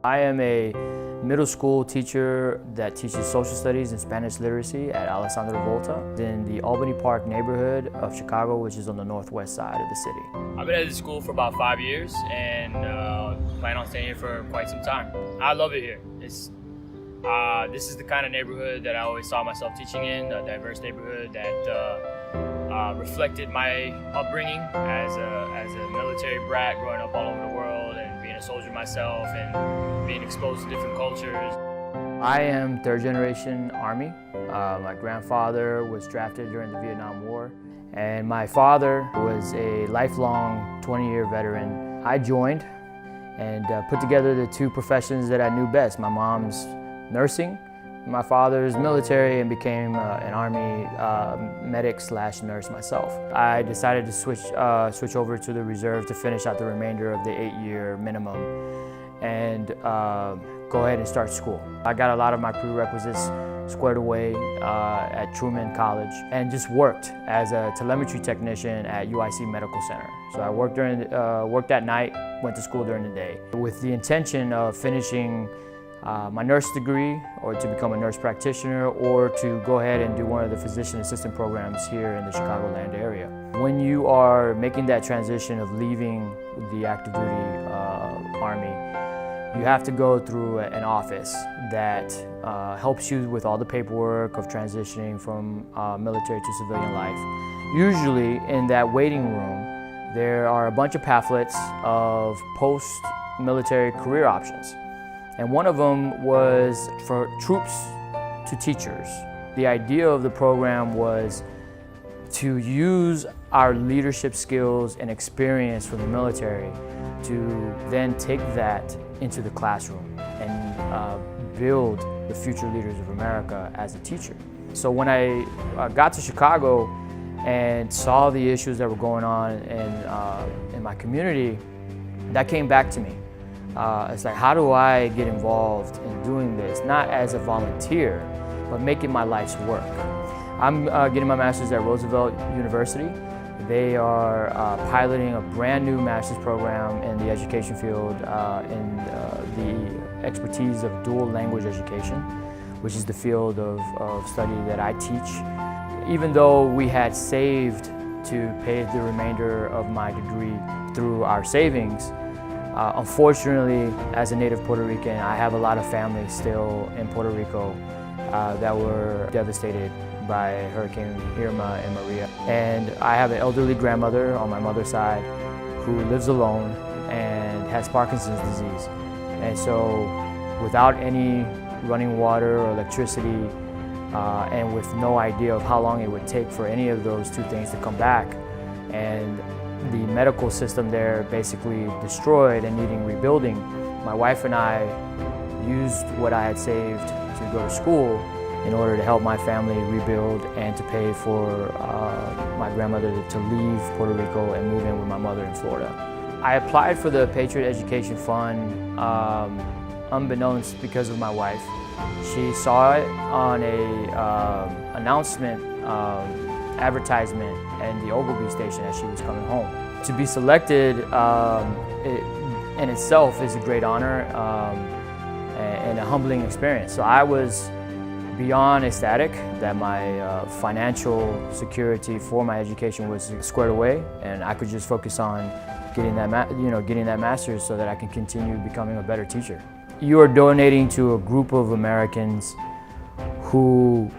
I am a middle school teacher that teaches social studies and Spanish literacy at Alessandro Volta in the Albany Park neighborhood of Chicago, which is on the northwest side of the city. I've been at this school for about 5 years and plan on staying here for quite some time. I love it here. This is the kind of neighborhood that I always saw myself teaching in, a diverse neighborhood that reflected my upbringing as a military brat growing up all over the world and being a soldier myself and being exposed to different cultures. I am third generation Army. My grandfather was drafted during the Vietnam War, and my father was a lifelong 20-year veteran. I joined and put together the two professions that I knew best. My mom's nursing, my father's military, and became an Army medic / nurse myself. I decided to switch over to the reserve to finish out the remainder of the 8-year minimum and go ahead and start school. I got a lot of my prerequisites squared away at Truman College and just worked as a telemetry technician at UIC Medical Center. So I worked at night, went to school during the day with the intention of finishing my nurse degree or to become a nurse practitioner or to go ahead and do one of the physician assistant programs here in the Chicagoland area. When you are making that transition of leaving the active duty Army, you have to go through an office that helps you with all the paperwork of transitioning from military to civilian life. Usually in that waiting room, there are a bunch of pamphlets of post-military career options. And one of them was for troops to teachers. The idea of the program was to use our leadership skills and experience from the military to then take that into the classroom and build the future leaders of America as a teacher. So when I got to Chicago and saw the issues that were going on in my community, that came back to me. It's like, how do I get involved in doing this, not as a volunteer, but making my life's work? I'm getting my master's at Roosevelt University. They are piloting a brand new master's program in the education field in the expertise of dual language education, which is the field of study that I teach. Even though we had saved to pay the remainder of my degree through our savings, unfortunately, as a native Puerto Rican, I have a lot of family still in Puerto Rico that were devastated by Hurricane Irma and Maria. And I have an elderly grandmother on my mother's side who lives alone and has Parkinson's disease. And so without any running water or electricity and with no idea of how long it would take for any of those two things to come back, and the medical system there basically destroyed and needing rebuilding, my wife and I used what I had saved to go to school in order to help my family rebuild and to pay for my grandmother to leave Puerto Rico and move in with my mother in Florida. I applied for the Patriot Education Fund unbeknownst because of my wife. She saw it on a announcement advertisement and the Ogilvy station as she was coming home. To be selected in itself is a great honor and a humbling experience. So I was beyond ecstatic that my financial security for my education was squared away, and I could just focus on getting that master's so that I can continue becoming a better teacher. You are donating to a group of Americans who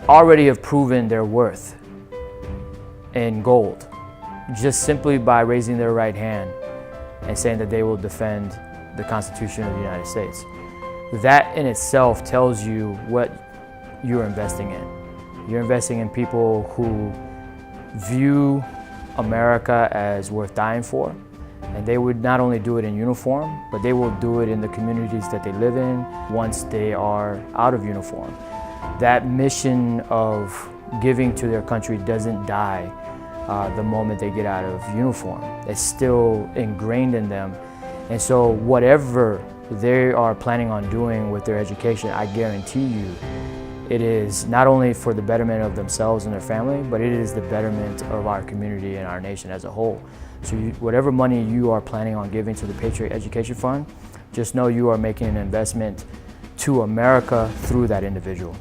already have proven their worth in gold, just simply by raising their right hand and saying that they will defend the Constitution of the United States. That in itself tells you what you're investing in. You're investing in people who view America as worth dying for, and they would not only do it in uniform, but they will do it in the communities that they live in once they are out of uniform. That mission of giving to their country doesn't die the moment they get out of uniform. It's still ingrained in them. And so whatever they are planning on doing with their education, I guarantee you, it is not only for the betterment of themselves and their family, but it is the betterment of our community and our nation as a whole. So whatever money you are planning on giving to the Patriot Education Fund, just know you are making an investment to America through that individual.